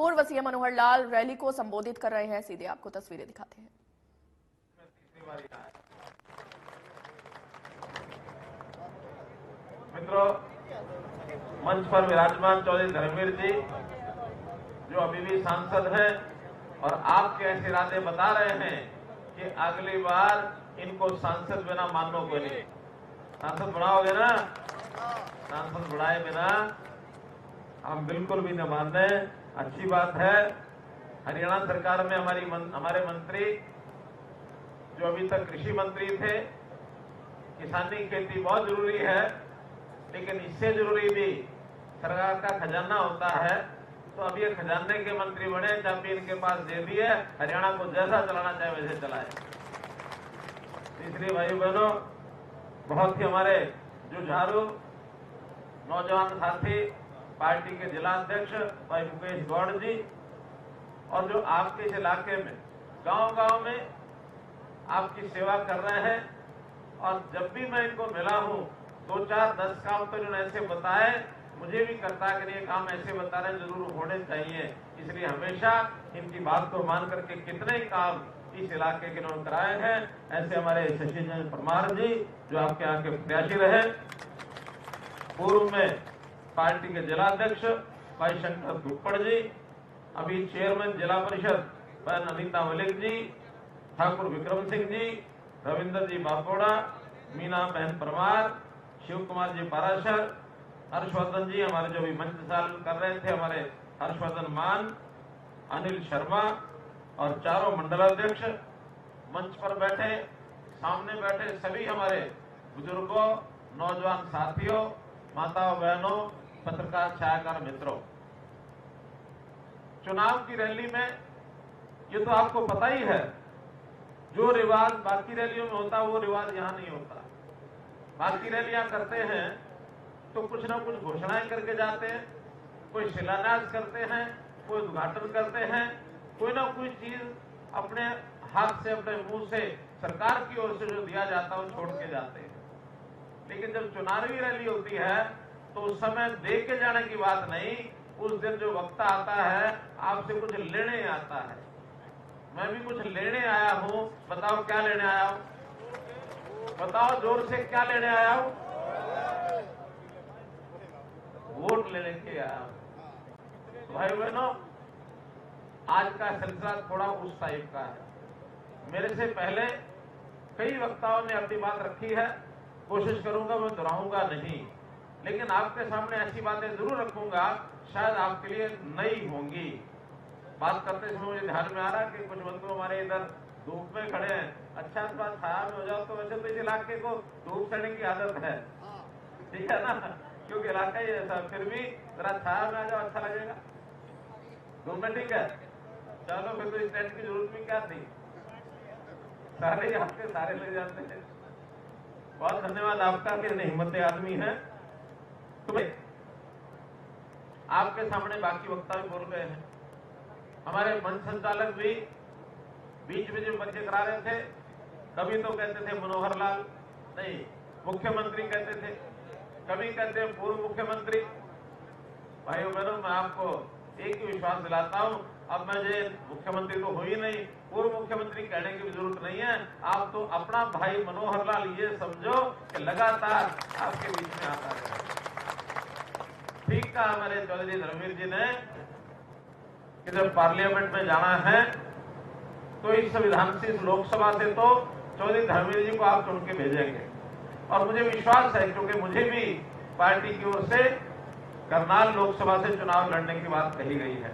पूर्व CM Manohar Lal rally को संबोधित कर रहे हैं। सीधे आपको तस्वीरें दिखाते हैं। मित्रों, मंच पर विराजमान चौधरी धर्मवीर जी जो अभी भी सांसद हैं और आपके ऐसे इरादे बता रहे हैं कि अगली बार इनको सांसद बिना मानो कोई नहीं। सांसद बनाओगे ना? सांसद बनाए बिना हम बिल्कुल भी न मान रहे। अच्छी बात है, हरियाणा सरकार में हमारे मंत्री जो अभी तक कृषि मंत्री थे, किसानी खेती बहुत जरूरी है, लेकिन इससे जरूरी भी सरकार का खजाना होता है। तो अब ये खजाने के मंत्री बने, चाबी इनके पास दे दी है, हरियाणा को जैसा चलाना चाहे वैसे चलाए। तीसरी भाई बहनों, बहुत ही हमारे जुझारू नौजवान साथी पार्टी के जिला अध्यक्ष भाई मुकेश गौड़ जी, और जो आपके इस इलाके में गांव-गांव में आपकी सेवा कर रहे हैं, और जब भी मैं इनको मिला हूं 2, 4, 10 काम तो इन्होंने ऐसे बताए, मुझे भी करता है कि ये काम ऐसे बता रहे जरूर होने चाहिए। इसलिए हमेशा इनकी बात को मान करके कितने काम इस इलाके के इन्होंने कराए हैं। ऐसे हमारे शशि परमार जी जो आपके यहाँ के प्रत्याशी रहे, पूर्व में पार्टी के जिला अध्यक्ष भाई शंकर दुप्पड़ जी, अभी चेयरमैन जिला परिषद बहन अनीता मलिक जी, ठाकुर विक्रम सिंह जी, रविंद्र जी बापोड़ा, मीना बहन परमार, शिव कुमार जी पाराशर, हर्षवर्धन जी हमारे जो भी मंच संचालन कर रहे थे, हमारे हर्षवर्धन मान, अनिल शर्मा, और चारों मंडलाध्यक्ष मंच पर बैठे, सामने बैठे सभी हमारे बुजुर्गों, नौजवान साथियों, माताओं बहनों, पत्रकार छायाकार मित्रों, चुनाव की रैली में ये तो आपको पता ही है, जो रिवाज बाकी रैलियों में होता वो रिवाज यहां नहीं होता। बाकी रैलियां करते हैं तो कुछ ना कुछ घोषणाएं करके जाते हैं, कोई शिलान्यास करते हैं, कोई उद्घाटन करते हैं, कोई ना कोई चीज अपने हाथ से अपने मुंह से सरकार की ओर से जो दिया जाता है वो छोड़ के जाते हैं। लेकिन जब चुनावी रैली होती है तो उस समय दे के जाने की बात नहीं, उस दिन जो वक्ता आता है आपसे कुछ लेने आता है। मैं भी कुछ लेने आया हूं, बताओ क्या लेने आया हूं? बताओ जोर से, क्या लेने आया हूं? वोट लेने के आया हूं। भाई बहनों, आज का सिलसिला थोड़ा उस टाइप का है। मेरे से पहले कई वक्ताओं ने अपनी बात रखी है, कोशिश करूंगा मैं दोहराऊंगा नहीं, लेकिन आपके सामने ऐसी बातें जरूर रखूंगा शायद आपके लिए नई होंगी। बात करते समय मुझे ध्यान में आ रहा है कि कुछ बंधु हमारे इधर धूप में खड़े हैं। अच्छा इस बात छाया में हो जाओ, तो वैसे तो इस इलाके को धूप सड़ने की आदत है, ठीक है ना, क्योंकि इलाका ही ऐसा। फिर भी जरा छाया में आ जाओ, अच्छा लगेगा। धूप में ठीक है, चलो फिर तो इस टेंट की जरूरत भी क्या थी, सारे आपके सारे ले जाते हैं। बहुत धन्यवाद आपका कि हिम्मत आदमी है। तुम्हें आपके सामने बाकी वक्ता भी बोल गए हैं, हमारे मंच संचालक भी बीच में जो बच्चे करा रहे थे, कभी तो कहते थे मनोहर लाल, नहीं मुख्यमंत्री कहते थे, कभी कहते हैं पूर्व मुख्यमंत्री। भाइयों बहनों, मैं आपको एक ही विश्वास दिलाता हूं, अब मुझे मुख्यमंत्री तो हो ही नहीं, पूर्व मुख्यमंत्री कहने की भी जरूरत नहीं है। आप तो अपना भाई मनोहर लाल ये समझो कि लगातार आपके बीच में आता है। ठीक कहा हमारे चौधरी धर्मवीर जी ने कि जब पार्लियामेंट में जाना है तो इस संविधान से, इस लोकसभा से तो चौधरी धर्मवीर जी को आप चुन के भेजेंगे। और मुझे विश्वास है, क्योंकि मुझे भी पार्टी की ओर से करनाल लोकसभा से चुनाव लड़ने की बात कही गई है।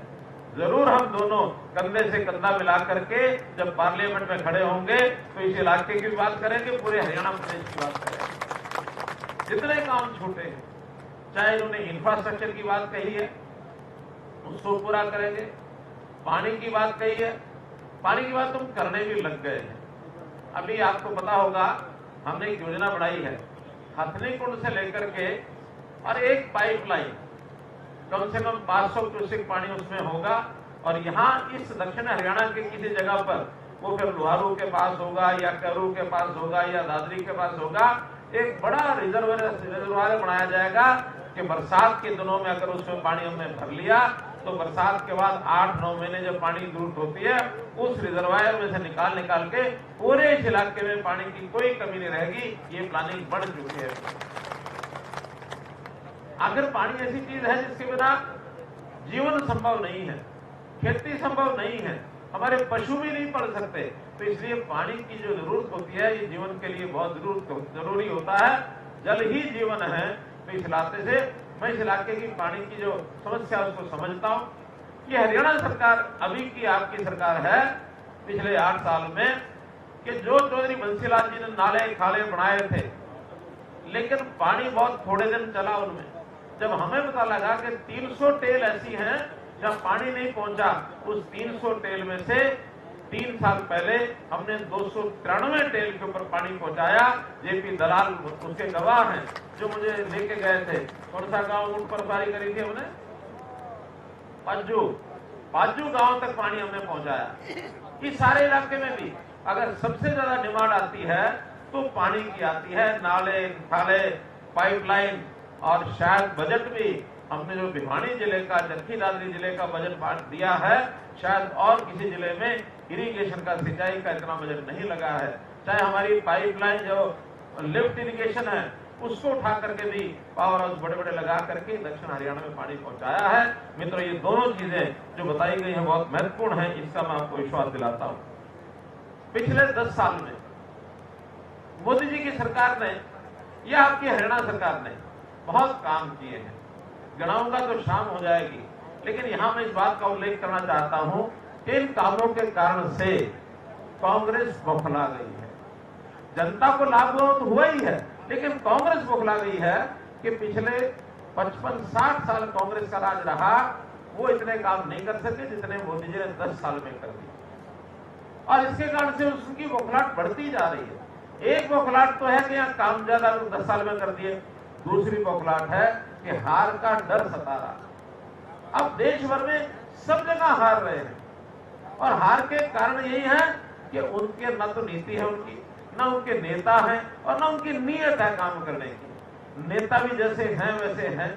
जरूर हम दोनों कंधे से कंधा मिला करके जब पार्लियामेंट में खड़े होंगे तो इस इलाके की बात करेंगे, पूरे हरियाणा प्रदेश की बात करेंगे। जितने काम छूटे हैं, चाहे इन्होंने इंफ्रास्ट्रक्चर की बात कही है उसको पूरा करेंगे, पानी की बात कही है, पानी की बात तुम करने भी लग गए हैं। अभी आपको पता होगा हमने एक योजना बनाई है, हथनी कुंड से लेकर के और एक पाइपलाइन कम से कम 500 क्यूसेक पानी उसमें होगा, और यहाँ इस दक्षिण हरियाणा के किसी जगह पर, वो फिर लोहारू के पास होगा या करू के पास होगा या दादरी के पास होगा, एक बड़ा रिजर्वायर बनाया जाएगा कि बरसात के दिनों में अगर उसमें पानी हमने भर लिया तो बरसात के बाद 8-9 महीने जब पानी जरूरत होती है उस रिजर्वायर में से निकाल के पूरे इस इलाके में पानी की कोई कमी नहीं रहेगी। ये प्लानिंग बढ़ चुकी है। आखिर पानी ऐसी चीज है जिसके बिना जीवन संभव नहीं है, खेती संभव नहीं है, हमारे पशु भी नहीं पढ़ सकते। तो इसलिए पानी की जो जरूरत होती है ये जीवन के लिए बहुत जरूरी होता है। जल ही जीवन है। तो इस इलाके से मैं इस इलाके की पानी की जो समस्या है उसको समझता हूं। ये हरियाणा सरकार अभी की आपकी सरकार है, पिछले 8 साल में कि जो चौधरी बंसीलाल जी ने नाले खाले बनाए थे, लेकिन पानी बहुत थोड़े दिन चला उनमें। जब हमें पता लगा कि 300 टेल ऐसी हैं जहां पानी नहीं पहुंचा, उस 300 टेल में से 3 साल पहले हमने 293 टेल के ऊपर पानी पहुंचाया। जेपी दलाल उसके गवाह हैं जो मुझे लेके गए थे। कौन सा गांव ऊंट पर सवारी करी थी हमने? पाजू गांव तक पानी हमने पहुंचाया। इस सारे इलाके में भी अगर सबसे ज्यादा डिमांड आती है तो पानी की आती है। नाले खाले पाइपलाइन और शायद बजट भी हमने जो भिवानी जिले का, चरखी दादरी जिले का बजट बांट दिया है, शायद और किसी जिले में इरिगेशन का, सिंचाई का इतना बजट नहीं लगा है। चाहे हमारी पाइपलाइन जो लिफ्ट इरिगेशन है उसको उठा करके भी पावर हाउस बड़े बड़े लगा करके दक्षिण हरियाणा में पानी पहुंचाया है। मित्रों, ये दोनों चीजें जो बताई गई हैं बहुत महत्वपूर्ण है, इसका मैं आपको विश्वास दिलाता हूं। पिछले 10 साल में मोदी जी की सरकार ने या आपकी हरियाणा सरकार ने बहुत काम किए हैं। गिनाऊंगा तो शाम हो जाएगी, लेकिन यहां मैं इस बात का उल्लेख करना चाहता हूं कि इन कामों के कारण से कांग्रेस बौखला गई है। जनता को लाभ हुआ तो हुआ ही है, लेकिन कांग्रेस बौखला गई है कि पिछले 55-60 साल कांग्रेस का राज रहा, वो इतने काम नहीं कर सके जितने मोदी जी ने 10 साल में कर दिए। और इसके कारण से उसकी बौखलाहट बढ़ती जा रही है। एक बौखलाहट तो है कि यहाँ काम ज्यादा 10 साल में कर दिए, दूसरी बौखलाहट है कि हार का डर सता रहा। अब देश भर में सब जगह हार रहे हैं, और हार के कारण यही है कि उनके न तो नीति है उनकी, न उनके नेता हैं, और न उनकी नीयत है काम करने की। नेता भी जैसे हैं वैसे हैं।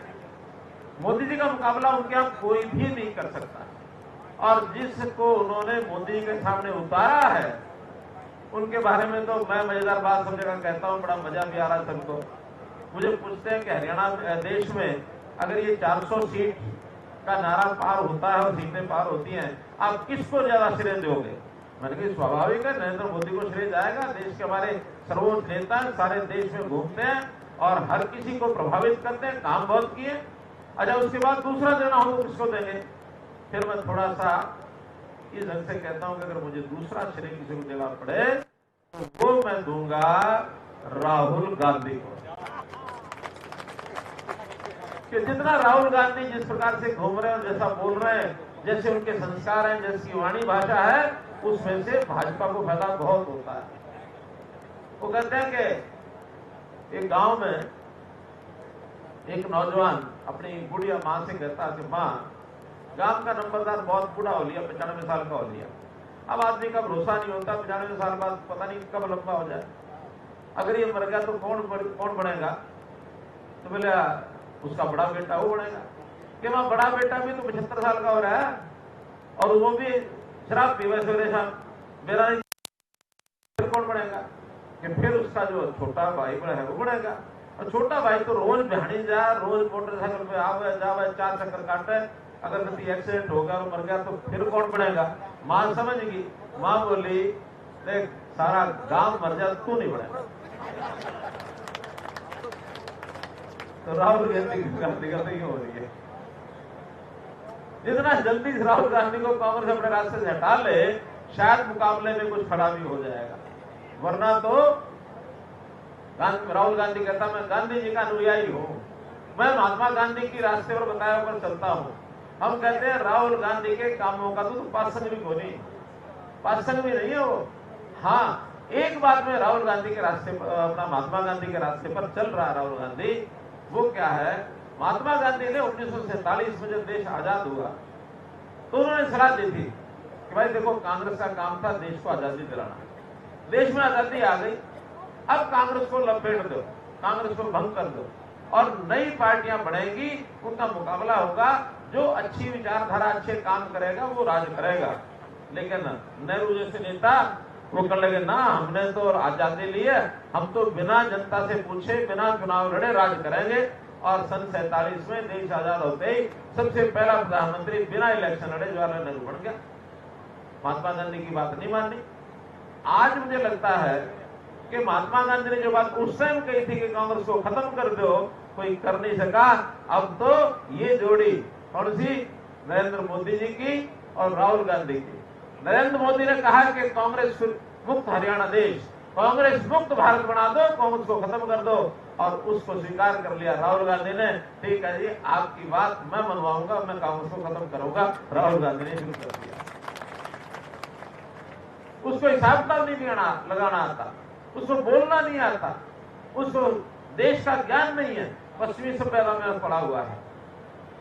मोदी जी का मुकाबला उनके यहां कोई भी नहीं कर सकता, और जिसको उन्होंने मोदी जी के सामने उतारा है उनके बारे में तो मैं मजेदार बात सब जगह कहता हूं, बड़ा मजा भी आ रहा है सबको। मुझे पूछते हैं कि हरियाणा देश में अगर ये 400 सीट का नारा पार होता है और सीटें पार होती हैं, आप किसको ज्यादा श्रेय दोगे? मैंने कहा स्वाभाविक है नरेंद्र मोदी को श्रेय जाएगा। देश के हमारे सर्वोच्च नेता हैं, सारे देश में घूमते हैं और हर किसी को प्रभावित करते हैं, काम बहुत किए। अच्छा, उसके बाद दूसरा देना हो तो किसको देंगे? फिर मैं थोड़ा सा इस ढंग से कहता हूं कि अगर मुझे दूसरा श्रेय किसी को देना पड़े तो वो मैं दूंगा राहुल गांधी को। कि जितना राहुल गांधी जिस प्रकार से घूम रहे हैं, जैसा बोल रहे हैं, जैसे उनके संस्कार हैं, जैसी वाणी भाषा है, उसमें से भाजपा को फायदा बहुत होता है। वो कहते हैं कि एक गांव में एक नौजवान अपनी बुढ़िया मां से कहता है कि मां, गांव का नंबरदार बहुत बूढ़ा हो लिया, 95 साल का हो लिया। अब आदमी का भरोसा नहीं होता, 95 साल बाद पता नहीं कब लंबा हो जाए। अगर ये मर गया तो कौन बनेगा? तो बोले उसका बड़ा बेटा वो बनेगा। कि मां, बड़ा बेटा भी तो 75 साल का हो रहा है और वो भी शराब पीवे सवेरे शाम, मेरा नहीं, फिर कौन बनेगा? कि फिर उसका जो छोटा भाई है वो बनेगा। और छोटा भाई तो रोज बिहानी जा, रोज मोटरसाइकिल पे आवे जावे, 4 चक्कर काटे, अगर कभी एक्सीडेंट हो गया और मर गया तो फिर कौन बनेगा? मां समझ गई। मां बोली, देख सारा गांव मर जाए तू नहीं बनेगा। तो राहुल गांधी का तो ये हो रही है। जितना जल्दी राहुल गांधी को कांग्रेस अपने रास्ते से हटा ले, शायद मुकाबले में कुछ खड़ा भी हो जाएगा। वरना तो राहुल गांधी कहता मैं गांधी जी का अनुयायी हूं, मैं महात्मा गांधी की रास्ते पर बताया पर चलता हूं। हम कहते हैं राहुल गांधी के कामों का तो पासंग भी कोई, पासंग भी नहीं है वो। हाँ, एक बात में राहुल गांधी के रास्ते पर, अपना महात्मा गांधी के रास्ते पर चल रहा है राहुल गांधी। वो क्या है? महात्मा गांधी ने 1947 में जब देश आजाद हुआ तो उन्होंने सलाह दी थी कि भाई देखो, कांग्रेस का काम था देश को आजादी दिलाना। देश में आजादी आ गई, अब कांग्रेस को लपेट दो, कांग्रेस को भंग कर दो और नई पार्टियां बनेगी, उनका मुकाबला होगा जो अच्छी विचारधारा, अच्छे काम करेगा वो राज करेगा। लेकिन नेहरू जैसे नेता वो कर लगे ना, हमने तो आजादी ली है, हम तो बिना जनता से पूछे, बिना चुनाव लड़े राज करेंगे। और सन 47 में देश आजाद होते ही सबसे पहला प्रधानमंत्री बिना इलेक्शन लड़े जवाहरलाल नेहरू बन गया। महात्मा गांधी की बात नहीं माननी। आज मुझे लगता है कि महात्मा गांधी ने जो बात उस टाइम कही थी कि कांग्रेस को खत्म कर दो, कोई कर नहीं सका। अब तो ये जोड़ी कौन सी, नरेंद्र मोदी जी की और राहुल गांधी की। नरेंद्र मोदी ने कहा कि कांग्रेस मुक्त हरियाणा देश, कांग्रेस मुक्त भारत बना दो, कांग्रेस को खत्म कर दो, और उसको स्वीकार कर लिया राहुल गांधी ने। ठीक है जी, आपकी बात मैं मनवाऊंगा, मैं कांग्रेस को खत्म करूंगा। राहुल गांधी ने शुरू कर दिया। उसको हिसाब किताब नहीं लगाना आता, उसको बोलना नहीं आता, उसको देश का ज्ञान नहीं है, पश्चिमी सभ्यता में पड़ा हुआ है।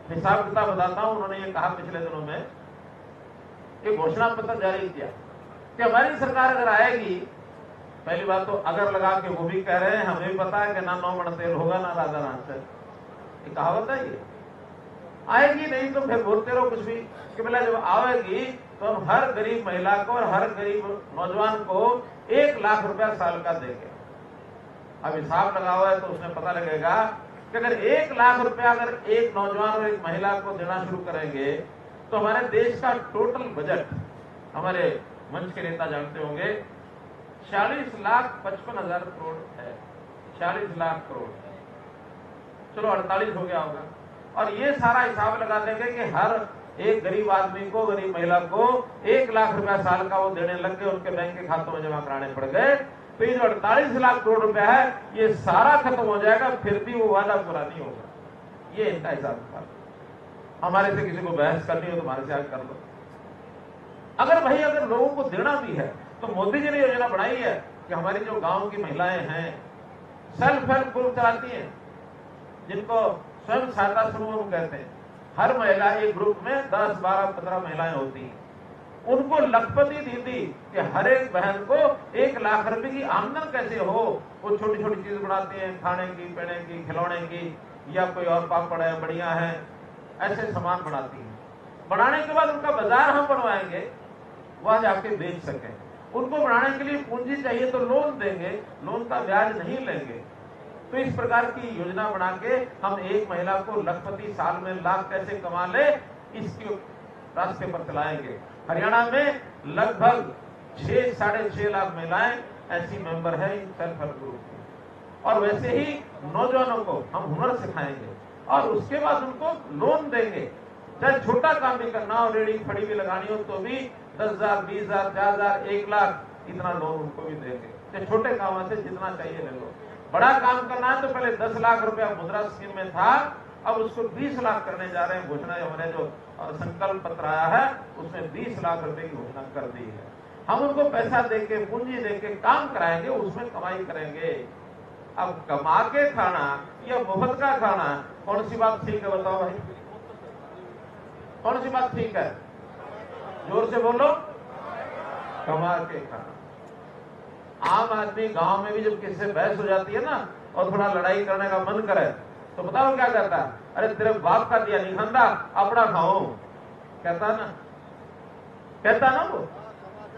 हिसाब किताब बताता हूं। उन्होंने ये कहा पिछले दिनों में, एक घोषणा पत्र जारी किया कि हमारी सरकार अगर आएगी, पहली बात तो अगर लगा के वो भी कह रहे हैं, हमें पता है कि ना 9 मण तेल होगा ना राधा नाच। ये कहावत है, ये आएगी नहीं तो फिर बोलते रहो कुछ भी, कि बोला जब आएगी तो हम हर गरीब महिला को और हर गरीब नौजवान को 1 लाख रुपया साल का देंगे। अब हिसाब लगा हुआ है तो उसमें पता लगेगा कि अगर 1 लाख रुपया अगर एक नौजवान और एक महिला को देना शुरू करेंगे तो हमारे देश का टोटल बजट, हमारे मंच के नेता जानते होंगे, 46,55,000 करोड़ है। 46 लाख करोड़, चलो 48 हो गया होगा। और ये सारा हिसाब लगा देंगे कि हर एक गरीब आदमी को, गरीब महिला को 1 लाख रुपया साल का वो देने लग गए, उनके बैंक के खातों में जमा कराने पड़ गए, तो ये जो 48 लाख करोड़ रुपया है ये सारा खत्म हो जाएगा, फिर भी वो वादा पूरा नहीं होगा। ये इनका हिसाब किताब। हमारे से किसी को बहस करनी हो तो हमारे से आगे कर लो। अगर लोगों को देना भी है तो मोदी जी ने योजना बनाई है कि हमारी जो गांव की महिलाएं हैं, सेल्फ हेल्प ग्रुप चलाती हैं, जिनको स्वयं सहायता समूह कहते हैं। हर महिला एक ग्रुप में 10, 12, 15 महिलाएं होती हैं। उनको लखपति दीदी कि हर एक बहन को 1 लाख रुपए की आमदन कैसे हो, वो छोटी छोटी चीज बनाती हैं, खाने की, पीने की, खिलौने की, या कोई और पापड़ है, बढ़िया है, ऐसे सामान बनाती हैं। बनाने के बाद उनका बाजार हम बनवाएंगे, वहां जाके बेच सकें। उनको बनाने के लिए पूंजी चाहिए तो लोन देंगे, लोन का ब्याज नहीं लेंगे। तो इस प्रकार की योजना बना के हम एक महिला को लखपति, साल में लाख कैसे कमा ले, इसके रास्ते पर चलाएंगे। हरियाणा में लगभग 6, 6.5 लाख महिलाएं ऐसी मेंबर है इन सेल्फ हेल्प ग्रुप की। और वैसे ही नौजवानों को हम हुनर सिखाएंगे और उसके बाद उनको लोन देंगे। चाहे छोटा काम भी करना हो, रेडी फड़ी भी लगानी हो, तो भी 10,000, 20,000, 4,000, 1 लाख इतना लोन उनको भी देंगे। चाहे छोटे कामों से जितना चाहिए ले लो। बड़ा काम करना है तो पहले 10 लाख रुपया मुद्रा स्कीम में था, अब उसको 20 लाख करने जा रहे हैं। घोषणा हमारे जो संकल्प पत्र आया है उसमें 20 लाख रुपए की घोषणा कर दी है। हम उनको पैसा देके, पूंजी देके काम कराएंगे, उसमें कमाई करेंगे। अब कमा के खाना या मुफ्त का खाना, कौन सी बात ठीक है बताओ भाई, कौन सी बात ठीक है? जोर से बोलो। कमा के खाना। आम आदमी गांव में भी जब किसी से बहस हो जाती है ना और थोड़ा लड़ाई करने का मन करे तो बताओ क्या कहता है? अरे तेरे बाप का दिया नहीं खांदा, अपना खाओ, कहता ना, कहता ना वो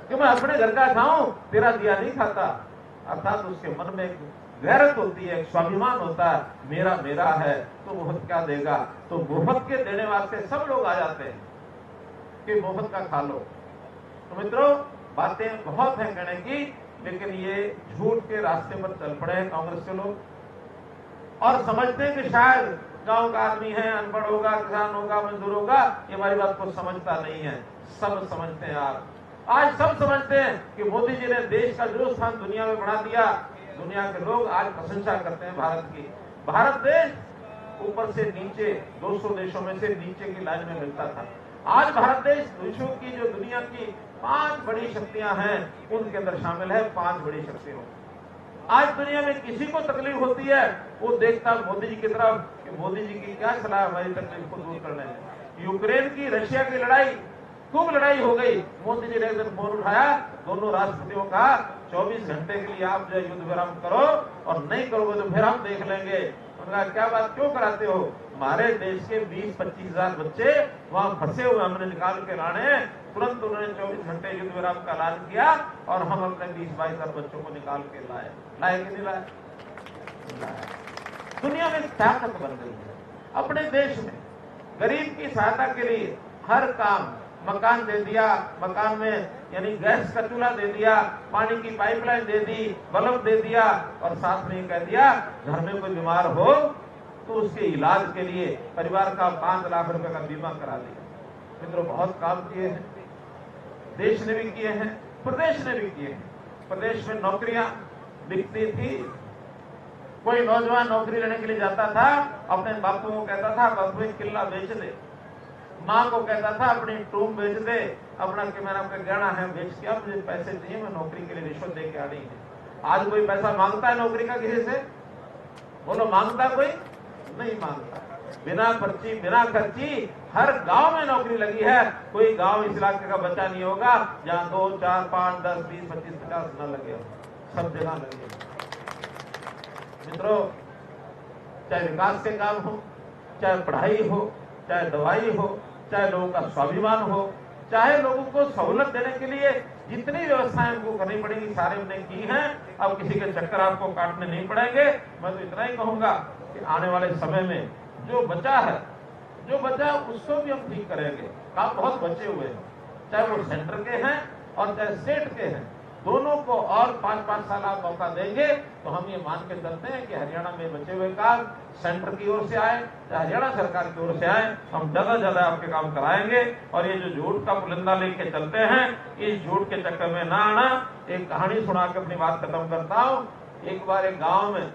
कि मैं अपने घर का खाऊं, तेरा दिया नहीं खाता। अर्थात उसके मन में गैरत होती है, स्वाभिमान होता है, मेरा मेरा है तो मुफ्त क्या देगा। तो मुफ्त के देने वास्ते सब लोग आ जाते हैं कि मुफ्त का खा लो। तो मित्रों, बातें बहुत हैं कहने की, लेकिन ये झूठ के रास्ते पर चल पड़े हैं कांग्रेस के लोग और समझते हैं कि शायद गांव का आदमी है, अनपढ़ होगा, किसान होगा, मजदूर होगा, ये हमारी बात को समझता नहीं है। सब समझते हैं। आज सब समझते हैं कि मोदी जी ने देश का जो स्थान दुनिया में बढ़ा दिया। दुनिया के लोग आज प्रशंसा करते हैं भारत की। भारत देश ऊपर से नीचे 200 देशों में से नीचे की लाइन में मिलता था। आज भारत देश विश्व की जो दुनिया की 5 बड़ी शक्तियां हैं उनके अंदर शामिल है। 5 बड़ी शक्तियों। आज दुनिया में किसी को तकलीफ होती है वो देखता मोदी जी की तरफ कि मोदी जी की क्या सलाह हमारी तकलीफ को दूर करने में। यूक्रेन की, रशिया की लड़ाई, खूब लड़ाई हो गई। मोदी जी ने एक दिन फोन उठाया, दोनों राष्ट्रपतियों का 24 घंटे के लिए आप जो युद्ध विराम करो और नहीं करोगे तो फिर हम देख लेंगे। उनका क्या बात क्यों कराते हो? हमारे देश के 20-25 हजार बच्चे वहां फंसे हुए हमने निकाल के लाने। तुरंत उन्होंने 24 घंटे युद्ध विराम का ऐलान किया और हम अपने 20-22 हजार बच्चों को निकाल के लाए कि नहीं लाए? दुनिया में ताकत बन गई है। अपने देश में गरीब की सहायता के लिए हर काम, मकान दे दिया, मकान में यानी गैस का चूल्हा दे दिया, पानी की पाइपलाइन दे दी, बल्ब दे दिया और साथ में कह दिया घर में कोई बीमार हो तो उसके इलाज के लिए परिवार का 5 लाख रुपए का बीमा करा दिया। मित्रों, बहुत काम किए हैं, देश ने भी किए हैं, प्रदेश ने भी किए हैं। प्रदेश में नौकरियां बिकती थी। कोई नौजवान नौकरी लेने के लिए जाता था, अपने बापू को कहता था बापू एक किला बेच दे, माँ को कहता था अपनी टूम बेच दे, अपना कि मेरा गहना है बेच के मुझे पैसे चाहिए, मैं नौकरी के लिए रिश्वत दे के आ रही है। आज कोई पैसा मांगता है नौकरी का किसी से? बोलो, मांगता कोई? नहीं मांगता। बिना पर्ची बिना खर्ची हर गांव में नौकरी लगी है। कोई गांव इस इलाके का बच्चा नहीं होगा जहां 2, 4, 5, 10, 20, 25, 50 न लगे हो, सब जगह लगे। मित्रों, चाहे विकास के काम हो, चाहे पढ़ाई हो, चाहे दवाई हो, चाहे लोगों का स्वाभिमान हो, चाहे लोगों को सहूलत देने के लिए जितनी व्यवस्थाएं उनको करनी पड़ेगी सारे उन्होंने की हैं। अब किसी के चक्कर आपको काटने नहीं पड़ेंगे। मैं तो इतना ही कहूंगा कि आने वाले समय में जो बचा है उसको भी हम ठीक करेंगे। काम बहुत बचे हुए हैं, चाहे वो सेंटर के हैं और चाहे स्टेट के हैं, दोनों को और 5-5 साल आप मौका देंगे तो हम ये मान के चलते हैं कि हरियाणा में बचे हुए काम सेंटर की ओर से आए, चाहे हरियाणा सरकार की ओर से आए, हम ज्यादा आपके काम कराएंगे। और ये जो झूठ का पुलिंदा लेके चलते हैं, इस झूठ के चक्कर में ना आना। एक कहानी सुना के अपनी बात खत्म करता हूँ। एक बार एक गांव में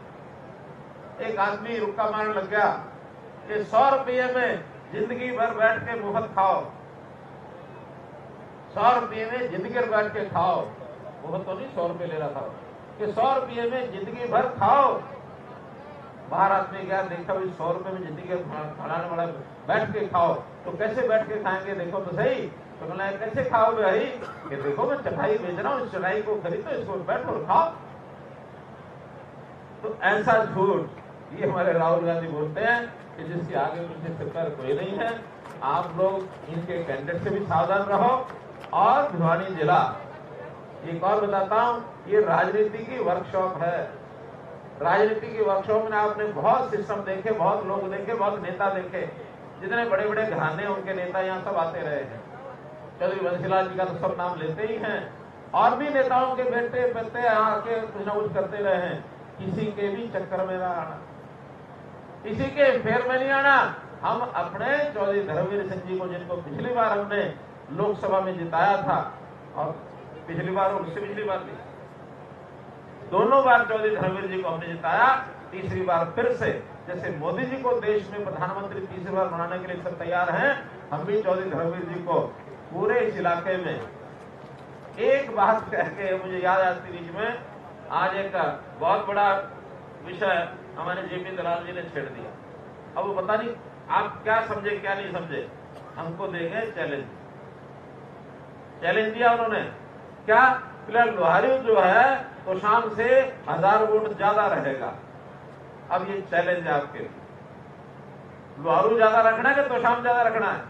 एक आदमी रुक्का मारने लग गया कि 100 रुपये में जिंदगी भर बैठ के मुफ्त खाओ, 100 रुपये में जिंदगी भर बैठ के खाओ। वो तो नहीं 100 रुपये ले रहा था कि 100 रुपये में जिंदगी भर खाओ। बाहर आदमी गया, देखा भी 100 रुपये में जिंदगी खाना वाला बैठ के खाओ, तो कैसे बैठ के खाएंगे देखो तो सही। तो बोला कैसे खाओगे भाई? कि देखो मैं चटाई बेच रहा हूँ, इस चटाई को खरीदो, इसको बैठ और खाओ। तो ऐसा झूठ ये हमारे राहुल गांधी बोलते हैं कि जिसके आगे पीछे फिक्र कोई नहीं है। आप लोग इनके कैंडिडेट से भी सावधान रहो। और भिवानी जिला, एक और बताता हूं, ये राजनीति की वर्कशॉप है। राजनीति की वर्कशॉप में आपने बहुत सिस्टम देखे, बहुत लोग देखे, बहुत नेता देखे। जितने बड़े बड़े घराने उनके नेता यहाँ सब आते रहे हैं। चौधरी बंसीलाल जी का तो सब नाम लेते ही हैं, और भी नेताओं के बेटे बेटे यहाँ आके कुछ ना कुछ करते रहे हैं। किसी के भी चक्कर में ना आना, किसी के फेर में नहीं आना। हम अपने चौधरी धर्मवीर सिंह जी को, जिनको पिछली बार हमने लोकसभा में जिताया था, और पिछली बार और उससे पिछली बार भी दोनों बार चौधरी धर्मवीर जी को हमने जिताया। तीसरी बार फिर से, जैसे मोदी जी को देश में प्रधानमंत्री तीसरी बार बनाने के लिए सब तैयार हैं, हम भी चौधरी धर्मवीर जी को पूरे इस इलाके में एक बात कह के, मुझे याद आती बीच में, आज एक बहुत बड़ा विषय हमारे जेपी दलाल जी ने छेड़ दिया। अब वो पता नहीं आप क्या समझे क्या नहीं समझे, हमको देंगे चैलेंज दिया उन्होंने। क्या? फिलहाल लोहारू जो है तो शाम से 1000 वोट ज्यादा रहेगा। अब ये चैलेंज है आपके लिए, लोहारू ज्यादा रखना है तो शाम ज्यादा रखना है।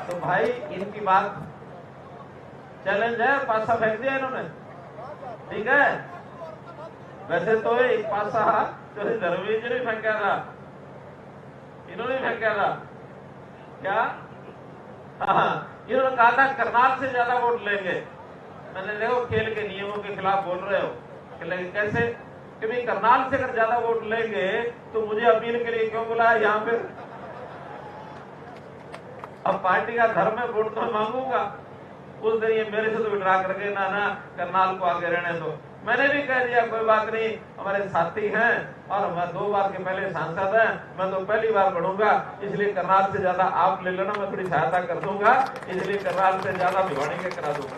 तो भाई इनकी बात चैलेंज है, पासा फेंक दिया इन्होंने, ठीक है। वैसे तो एक पासा चौधरी धर्मवीर जी ने फेंका था, इन्होंने फेंका था। क्या? हाँ, इन्होंने कहा था करनाल से ज्यादा वोट लेंगे। मैंने देखो खेल के नियमों के खिलाफ बोल रहे हो, लेकिन कैसे? कि भाई करनाल से अगर ज्यादा वोट लेंगे तो मुझे अपील के लिए क्यों बुलाया यहाँ पे? अब पार्टी का धर्म है, वोट तो मैं मांगूंगा। उस दिन ये मेरे से तो विड्रा करके ना करनाल को आगे रहने दो। मैंने भी कह दिया कोई बात नहीं, हमारे साथी हैं और मैं 2 बार के पहले सांसद हैं, मैं तो पहली बार बढ़ूंगा, इसलिए करनाल से ज्यादा आप ले लेना, मैं थोड़ी सहायता कर दूंगा, इसलिए करनाल से ज्यादा भिवानी के करा दूंगा।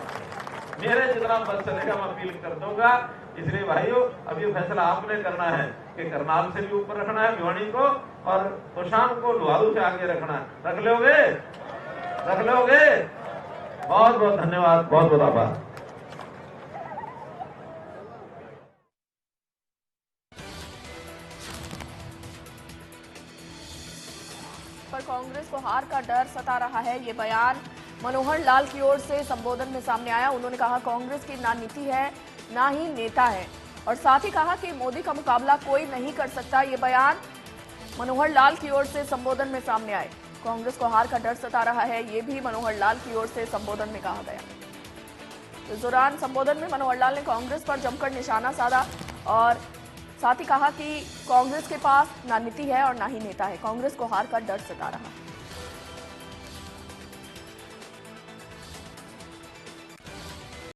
मेरे जितना बस चलेगा मैं अपील कर दूंगा। इसलिए भाइयों, अब ये फैसला आपने करना है कि करनाल से भी ऊपर रखना है भिवानी को, और तोशाम को लोहारू से आगे रखना है। रख लोगे? रख लोगे? बहुत बहुत धन्यवाद, बहुत बहुत आभार। कांग्रेस को हार का डर सता रहा है। ये बयान मनोहर लाल की ओर से संबोधन में सामने आया। उन्होंने कहा कांग्रेस की ना नीति है ना ही नेता है, और साथ ही कहा कि मोदी का मुकाबला कोई नहीं कर सकता। ये बयान मनोहर लाल की ओर से संबोधन में सामने आए। कांग्रेस को हार का डर सता रहा है, ये भी मनोहर लाल की ओर से संबोधन में कहा गया। इस दौरान संबोधन में मनोहर लाल ने कांग्रेस पर जमकर निशाना साधा और साथ ही कहा कि कांग्रेस के पास ना नीति है और ना ही नेता है। कांग्रेस को हार का डर सता रहा है।